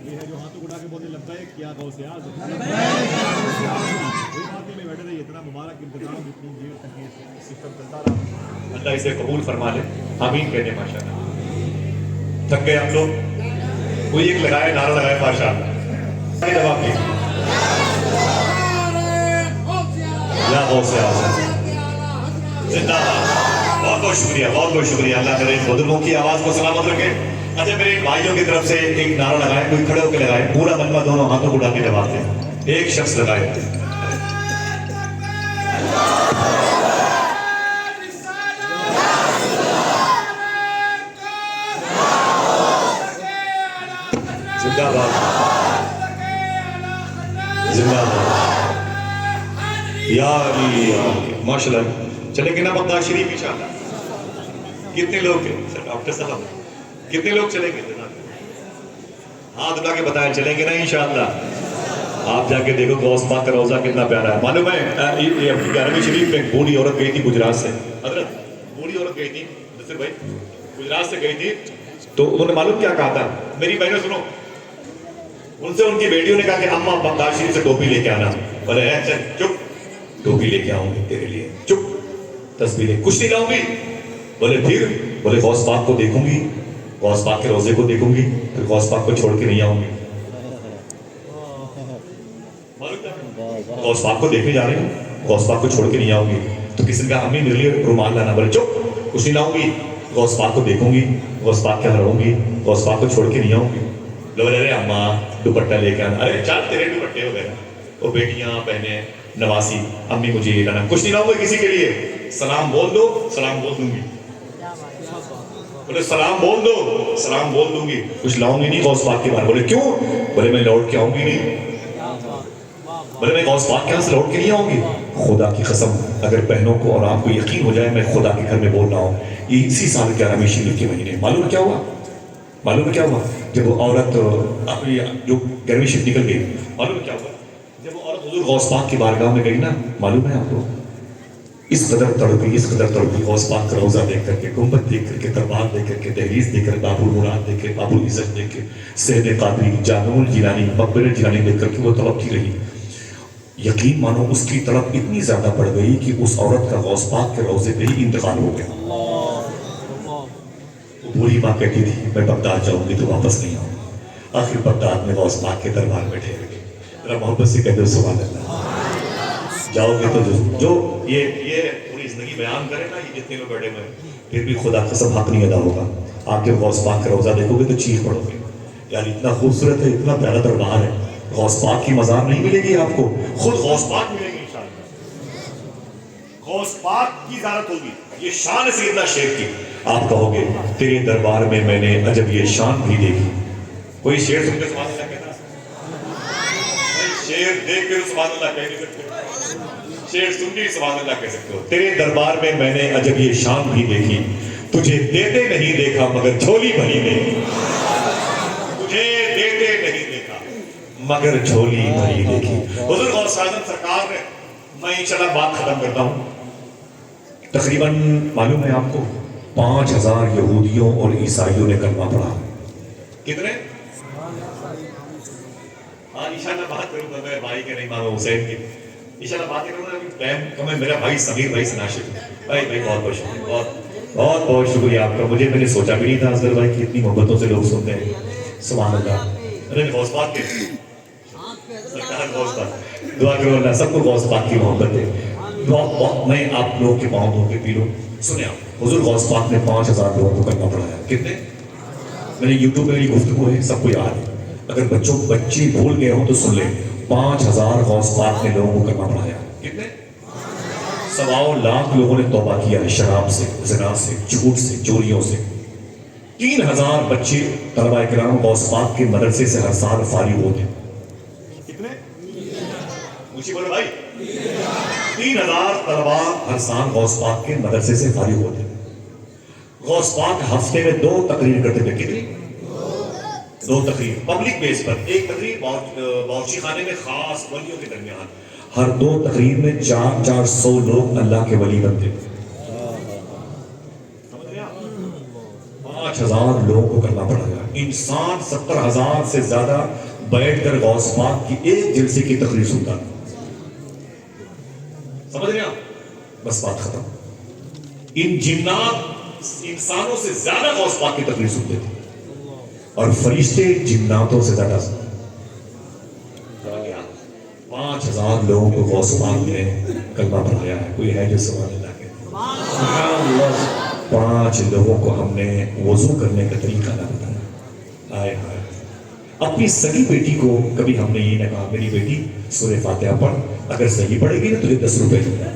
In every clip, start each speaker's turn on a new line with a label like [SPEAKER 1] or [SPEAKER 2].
[SPEAKER 1] یہ ہے جو ہاتھوں اٹھا کے بولتے لبیک یا غوث اعظم، کوئی بات نہیں، میں بیٹھے رہی، اتنا مبارک انتظام، اتنی دیر تک یہ سسٹم چلتا رہا، اللہ اسے قبول فرما لے، آمین کہتے ہیں ماشاءاللہ۔ تھک گئے ہم لوگ، کوئی ایک لگائے، نعرہ لگائے ماشاءاللہ، جواب دیں یا غوث اعظم زندہ باد۔ بہت بہت شکریہ، بہت بہت شکریہ، اللہ کرے بزرگوں کی آواز کو سلامت رکھے۔ اچھا میرے بھائیوں کی طرف سے ایک نعرہ لگائے، کوئی کھڑے ہو کے لگائے، پورا مجمع دونوں ہاتھوں کو اٹھا کے جواب دیں، ایک شخص لگائے۔ زندہ باد، زندہ باد، یا علی یا علی، ماشاءاللہ۔ چلیں گے نا بغداد شریف انشاءاللہ؟ کتنے لوگ ہیں ڈاکٹر صاحب، کتنے لوگ چلیں گے؟ ہاتھ اٹھا کے بتائیں، چلیں گے نا انشاءاللہ؟ آپ جا کے دیکھو غوث پاک کا روضہ کتنا پیارا ہے۔ معلوم ہے یہ گیارہویں شریف میں ایک بوڑھی عورت گئی تھی گجرات سے، حضرت بوڑھی عورت گئی تھی نصر بھائی، گجرات سے گئی تھی، تو انہوں نے معلوم کیا کہا تھا؟ میری بہنوں سنو، ان سے ان کی بیٹیوں نے کہا کہ اماں بغداد شریف سے ٹوپی لے کے آنا، بولے اچھا چپ، ٹوپی لے کے آؤں گی تیرے لیے، چپ، تصویریں کچھ نہیں لاؤں گی، بولے پھر، بولے غوث پاک کو دیکھوں گی، غوث پاک کے روضے کو دیکھوں گی، پھر غوث پاک کو چھوڑ کے نہیں آؤں گی۔ غوث پاک کو دیکھنے جا رہے ہوں، غوث پاک کو چھوڑ کے نہیں آؤں گی، تو کسی نے کہا امی میرے لیے رومال لانا، بولے چپ، کچھ نہیں لاؤں گی، غوث پاک کو دیکھوں گی، غوث پاک کے یہاں رہوں گی، غوث پاک کو چھوڑ کے نہیں آؤں گی۔ لوگ ارے اماں دوپٹہ لے کے آنا، ارے چل تیرے دوپٹے وغیرہ، وہ بیٹیاں بہنیں نواسی، امی مجھے یہ لانا، کچھ نہیں لاؤں گی کسی کے لیے، سلام بول دو، سلام بول دوں گی، بولے سلام بول دو، سلام بول دوں گی، کچھ لاؤں گی نہیں غوث پاک کے بعد، بولے کیوں؟ بولے میں لوٹ کے آؤں گی نہیں، بولے میں غوث پاک کے یہاں سے لوٹ کے نہیں آؤں گی۔ خدا کی قسم اگر بہنوں کو اور آپ کو یقین ہو جائے میں خدا کے گھر میں بول رہا ہوں، یہ اسی سال 11ویں شریف کے مہینے، معلوم کیا ہوا؟ معلوم کیا ہوا؟ جب وہ عورت جو 11ویں شریف نکل گئی، معلوم کیا ہوا؟ جب وہ عورت حضور غوث پاک کی بارگاہ میں گئی نا، معلوم ہے آپ کو؟ اس قدر تڑپی، اس قدر تڑپی، غوث پاک کا روضہ دیکھ کر کے، گنبد دیکھ کر کے، دربار دیکھ کر کے، دہلیز دیکھ کر، باب المراد دیکھ کے، باب العزت دیکھ کے، سید قادری، جامع الجیلانی، مقبرہ الجیلانی دیکھ کر کے وہ تڑپتی رہی۔ یقین مانو اس کی تڑپ اتنی زیادہ بڑھ گئی کہ اس عورت کا غوث پاک کے روضے پہ ہی انتقال ہو گیا۔ وہ بوڑھی ماں کہتی تھی میں بغداد جاؤں گی تو واپس نہیں آؤں گی، آخر بغداد میں غوث پاک کے دربار میں ٹھہر گئی۔ ذرا محبت سے کہہ دو سبحان اللہ۔ جاؤ گے تو جو یہ پوری زندگی بیان کرے نا، یہ جتنے لوگ بیٹھے ہوئے پھر بھی خدا قسم حق نہیں ادا ہوگا۔ آپ جب غوث پاک کا روضہ دیکھو گے تو چیخ پڑو گے، یار اتنا خوبصورت ہے، اتنا پیارا دربار ہے، غوث پاک کی مزار نہیں ملے گی آپ کو، خود غوث پاک ملے گی انشاءاللہ، غوث پاک کی زیارت ہوگی۔ یہ شان ہے سیدنا شیخ کی، آپ کہو گے تیرے دربار میں میں نے عجب یہ شان بھی دیکھی۔ کوئی شعر سن کے سبحان اللہ کہتا ہے؟ شعر دیکھ کے سبحان اللہ کہہ نہیں سکتے، شعر سن کے سبحان اللہ کہہ سکتے ہو۔ تیرے دربار میں میں نے عجب یہ شان بھی دیکھی، تجھے دیتے نہیں دیکھا مگر جھولی بھری دیکھی، تجھے دیتے نہیں دیکھا مگر جھولی بھری دیکھی۔ حضور غوث اعظم سرکار نے، میں انشاءاللہ بات ختم کرتا ہوں، تقریباً معلوم ہے آپ کو 5000 یہودیوں اور عیسائیوں نے کلمہ پڑھا۔ کتنے؟ ہاں انشاءاللہ بات کروں گا میں بھائی کے نہیں امام حسین کی، انشاءاللہ بات کروں گا، ٹائم کم ہے۔ میرا بھائی سمیر بھائی سے ناشد بھائی بہت بہت شکریہ، بہت بہت شکریہ آپ کا، میں نے سوچا بھی نہیں تھا اصغر بھائی کی اتنی محبتوں سے لوگ سنتے ہیں، سبحان اللہ۔ ارے غوث پاک کے سرکار غوث پاک، دعا کرو اللہ سب کو غوث پاک کی محبت دے۔ میں آپ لوگ کے پاؤں دھو کے پی لوں۔ سنیں آپ، حضور غوث پاک نے 5000 لوگوں کو کلمہ پڑھایا۔ کتنے؟ میں نے یوٹیوب میں میری گفتگو ہے، سب کو یاد ہے، اگر بچے بھول گئے ہوں تو سن لیں، 5000 غوث پاک نے لوگوں کو کلمہ پڑھایا۔ کتنے؟ 1.25 لاکھ لوگوں نے توبہ کیا ہے، شراب سے، زنا سے، جھوٹ سے، چوریوں سے۔ 3000 بچے طلبہ کرام غوث پاک کے مدرسے سے ہر سال فارغ ہوتے ہیں۔ کتنے؟ مجھے بولے بھائی 3000 طلبہ ہر سال غوث پاک کے مدرسے سے فارغ ہوتے ہیں۔ غوث پاک ہفتے میں 2 تقریر کرتے تھے۔ کتنی؟ 2 تقریر پبلک بیس پر، ایک تقریر باورچی خانے میں خاص ولیوں کے درمیان، ہر 2 تقریر میں 400 لوگ اللہ کے ولی بنتے تھے۔ 5000 5,000 لوگوں کو کلمہ پڑھایا. انسان 70,000 سے زیادہ بیٹھ کر غوث پاک کی ایک جلسے کی تقریر سنتا تھا. سمجھ رہے آپ؟ بس بات ختم. ان جنات انسانوں سے زیادہ غوث پاک کی تقریر سنتے تھے اور فرشتے جناتوں سے زیادہ. 5,000 لوگوں کو غوث پاک نے کلمہ پڑھایا ہے. کوئی ہے جو سبحان اللہ کہتے؟ 5 لوگوں کو ہم نے وضو کرنے کا طریقہ نہ بتایا. آئے ہائے. اپنی سگی بیٹی کو کبھی ہم نے یہ نہ کہا میری بیٹی سورہ فاتحہ پڑھ, اگر صحیح پڑھے گی نا تجھے 10 روپے دوں گا.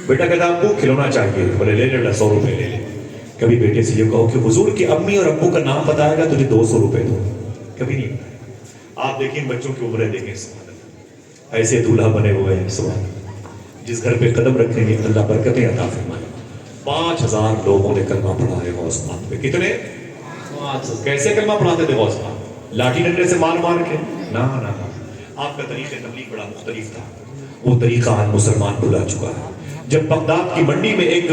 [SPEAKER 1] بیٹا کہتا آپ کو کھلونا چاہیے, بولے لے لے 100 روپے لے لے. کبھی بیٹے سے یہ کہو کہ حضور کی امی اور ابو کا نام بتائے گا تجھے 200 روپے دوں. کبھی نہیں بتایا. آپ دیکھیں بچوں کی عمریں دیکھیں, سبحان اللہ, ایسے دولہا بنے ہوئے ہیں. سبحان اللہ, جس گھر پہ قدم رکھیں گے اللہ برکتیں عطا فرمائے. 5,000 لوگوں نے کلمہ پڑھا ہے غوث پاک پہ. کتنے؟ کیسے کلمہ پڑھاتے تھے غوث پاک؟ لاٹھی ڈنڈے سے مار مار کے؟ نہ. آپ کا طریقہ تبلیغ بڑا مختلف تھا. وہ طریقہ آج مسلمان بھلا چکا ہے. جب بغداد کی منڈی میں ایک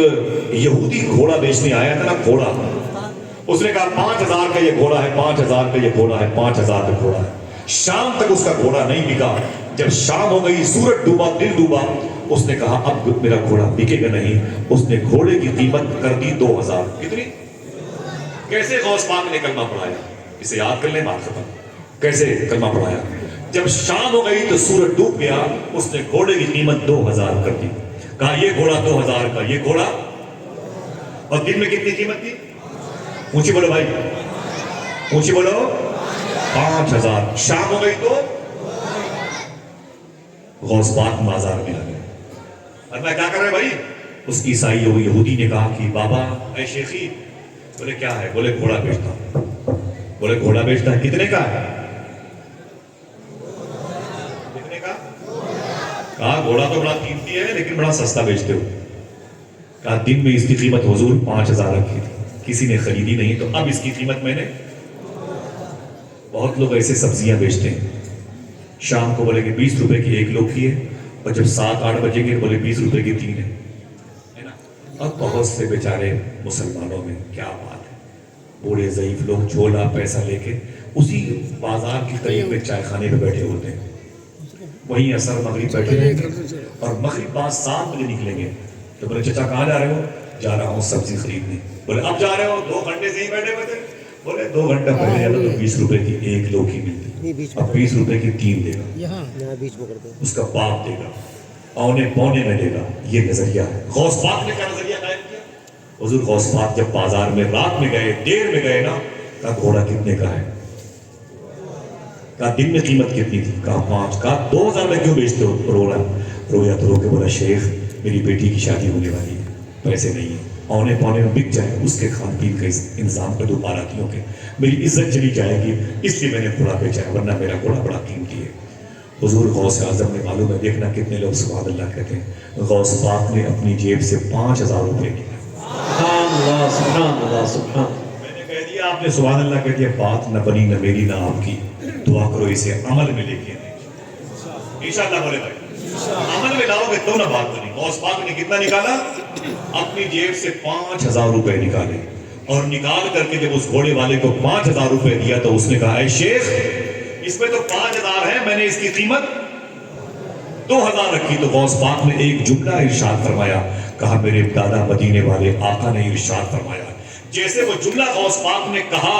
[SPEAKER 1] یہودی گھوڑا بیچنے آیا تھا نا, گھوڑا, اس نے کہا 5,000 کا یہ گھوڑا ہے, 5,000 کا یہ گھوڑا ہے, 5,000 کا گھوڑا ہے. شام تک اس کا گھوڑا نہیں بکا. جب شام ہو گئی, سورج ڈوبا, دل ڈوبا, اس نے کہا اب میرا گھوڑا بکے گا نہیں. اس نے گھوڑے کی قیمت کر دی 2,000. کتنی؟ کیسے غوث پاک نے کلمہ پڑھایا؟ اسے یاد کر لیں, بات ختم. کیسے کلمہ پڑھایا؟ جب شام ہو گئی تو سورج ڈوب گیا, اس نے گھوڑے کی قیمت 2,000 کر دی. کہا یہ گھوڑا 2,000 کا, یہ گھوڑا. اور دن میں کتنی قیمت تھی؟ اونچی بولو بھائی, اونچی بولو. 5,000. شام ہو گئی تو غوث پاک بازار میں آ گئے. اور میں کیا کر رہے بھائی؟ اس عیسائی یہودی نے کہا کہ بابا اے شیخی. بولے کیا ہے؟ بولے گھوڑا بیچتا ہوں. بولے گھوڑا بیچتا ہے, کتنے کا ہے؟ کتنے کا؟ کہا گھوڑا تو بڑا قیمتی ہے لیکن بڑا سستا بیچتے ہو. کہا دن میں اس کی قیمت حضور 5,000 رکھی تھی, کسی نے خریدی نہیں تو اب اس کی قیمت میں نے. بہت لوگ ایسے سبزیاں بیچتے ہیں, شام کو بولے کہ 20 روپے کی 1 کلو کی ہے, اور جب 7-8 بجے گے بولے 20 روپے کی 3 ہے نا. اور بہت سے بیچارے مسلمانوں میں کیا بات ہے, بوڑھے ضعیف لوگ جھولا پیسہ لے کے اسی بازار کی قریب میں چائے خانے پہ بیٹھے ہوتے ہیں. وہیں عصر مغرب بیٹھے رہیں گے اور مغرب بعد 7 بجے نکلیں گے تو بولے چچا کہاں جا رہے ہو؟ جا رہا ہوں سبزی خریدنے. بولے اب جا رہے ہو؟ 2 گھنٹے سے ہی بیٹھے ہوئے تھے. بولے 2 گھنٹہ پہلے جاتا تو 20 روپے کی 1 کلو کی ملتی, اب 20 روپے کی 3 دے گا. اس کا باپ دے گا, اونے پونے میں دے گا. یہ نظریہ ہے. غوث پاک نے کیا نظریہ قائم کیا؟ حضور غوث پاک جب بازار میں رات میں گئے, دیر میں گئے نا, کہا گھوڑا کتنے کا ہے؟ کہا دن میں قیمت کتنی تھی؟ کہا 5. کہا 2,000 میں کیوں بیچتے ہو؟ رو رہا, رویا تو رو کے بولا شیخ میری بیٹی کی شادی ہونے والی ہے, پیسے نہیں ہیں, اونے پونے میں بک جائے, اس کے کھان پین کا انتظام کر دو باراتیوں کے, میری عزت چلی جائے گی, اس لیے میں نے گھوڑا بیچا ہے, ورنہ میرا گھوڑا بڑا قیمتی ہے. حضور غوث اعظم نے, معلوم ہے دیکھنا کتنے لوگ سبحان اللہ کہتے ہیں, غوث پاک نے اپنی جیب سے 5,000 روپے کیا.
[SPEAKER 2] سبحان اللہ سبحان.
[SPEAKER 1] میں نے کہہ دیا, آپ نے سبحان اللہ کہہ دیا, بات نہ بنی نہ میری نہ آپ کی. دعا کرو اسے عمل میں لے کے آئیں انشاءاللہ. بولے بھائی عمل میں لاؤ گے تو نہ بات بنی. غوث پاک نے کتنا نکالا؟ اپنی جیب سے 5,000 روپے نکالے, اور نکال کر کے جب اس گھوڑے والے کو 5,000 روپے دیا تو اس نے کہا اے شیخ اس میں تو 5,000 ہے, میں نے اس کی قیمت 2,000 رکھی. تو غوث پاک نے ایک جملہ ارشاد فرمایا, کہا میرے دادا مدینے والے آقا نے ارشاد فرمایا. جیسے وہ جملہ غوث پاک نے کہا,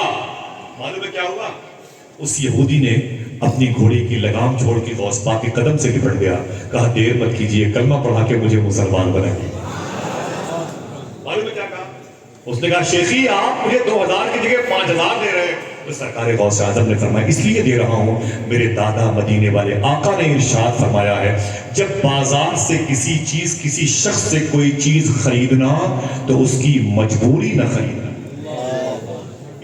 [SPEAKER 1] معلوم ہے کیا ہوا؟ اس یہودی نے اپنی گھوڑی کی لگام چھوڑ کے غوث پاک کے قدم سے لپٹ گیا. کہا دیر مت کیجئے, کلمہ پڑھا کے مجھے مسلمان بنائیے. معلوم ہے کیا کہا؟ اس نے کہا شیخی آپ مجھے 2,000 کی جگہ 5,000 دے رہے ہیں. تو سرکار غوث اعظم نے فرمایا اس لیے دے رہا ہوں, میرے دادا مدینے والے آقا نے ارشاد فرمایا ہے جب بازار سے کسی چیز کسی شخص سے کوئی چیز خریدنا تو اس کی مجبوری نہ خریدنا.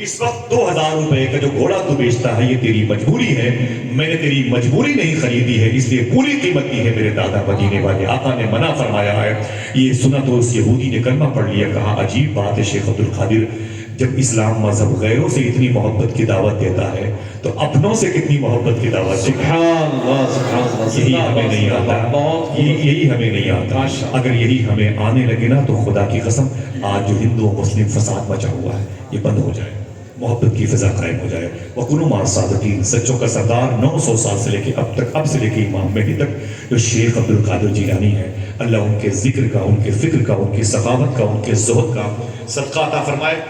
[SPEAKER 1] اس وقت 2,000 روپے کا جو گھوڑا تو بیچتا ہے یہ تیری مجبوری ہے, میں نے تیری مجبوری نہیں خریدی ہے, اس لیے پوری قیمت دی ہے. میرے دادا مدینے والے آقا نے منع فرمایا ہے. یہ سنا تو اس یہودی نے کلمہ پڑھ لیا. کہا عجیب بات ہے شیخ عبد القادر, جب اسلام مذہب غیروں سے اتنی محبت کی دعوت دیتا ہے تو اپنوں سے کتنی محبت کی دعوت دیتا ہے؟
[SPEAKER 2] سبحان اللہ سبحان اللہ
[SPEAKER 1] یہی ہمیں نہیں آتا، یہی ہمیں نہیں آتا. اگر یہی ہمیں آنے لگے نا تو خدا کی قسم آج جو ہندو و مسلم فساد مچا ہوا ہے یہ بند ہو جائے، محبت کی فضا قائم ہو جائے. وَكُونُوا مَعَ الصَّادِقِينَ. سچوں کا سردار 900 سال سے لے کے اب سے لے کے امام مہدی تک جو شیخ عبد القادر جیلانی ہے، اللہ ان کے ذکر کا، ان کے فکر کا، ان کی سخاوت کا، ان کے زہد کا صدقہ عطا فرمائے.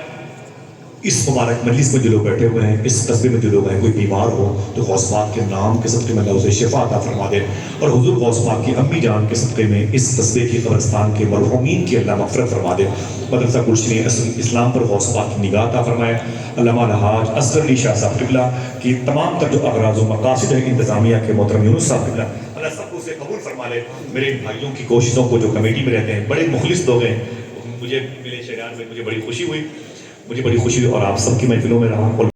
[SPEAKER 1] اس مبارک مجلس میں جو لوگ بیٹھے ہوئے ہیں، اس قصبے میں جو لوگ ہیں، کوئی بیمار ہو تو غوث پاک کے نام کے صدقے میں اللہ اسے شفا عطا فرما دے، اور حضور غوث پاک کی امی جان کے صدقے میں اس قصبے کی قبرستان کے مرحومین کی اللہ مغفرت فرما دے. مدرسہ گلشن اسلام پر غوث پاک کی نگاہ عطا فرمائے. علامہ الحاج اصغر علی شاہ صاحب قبلہ کی تمام تر جو اغراض و مقاصد ہیں انتظامیہ کے محترم یونس صاحب قبلہ، اللہ سب کو اسے قبول فرما لے. میرے بھائیوں کی کوششوں کو جو کمیٹی میں رہتے ہیں، بڑے مخلص لوگ ہیں، مجھے ملے شہریان میں، مجھے بڑی خوشی ہوئی اور آپ سب کی محفلوں میں رہا.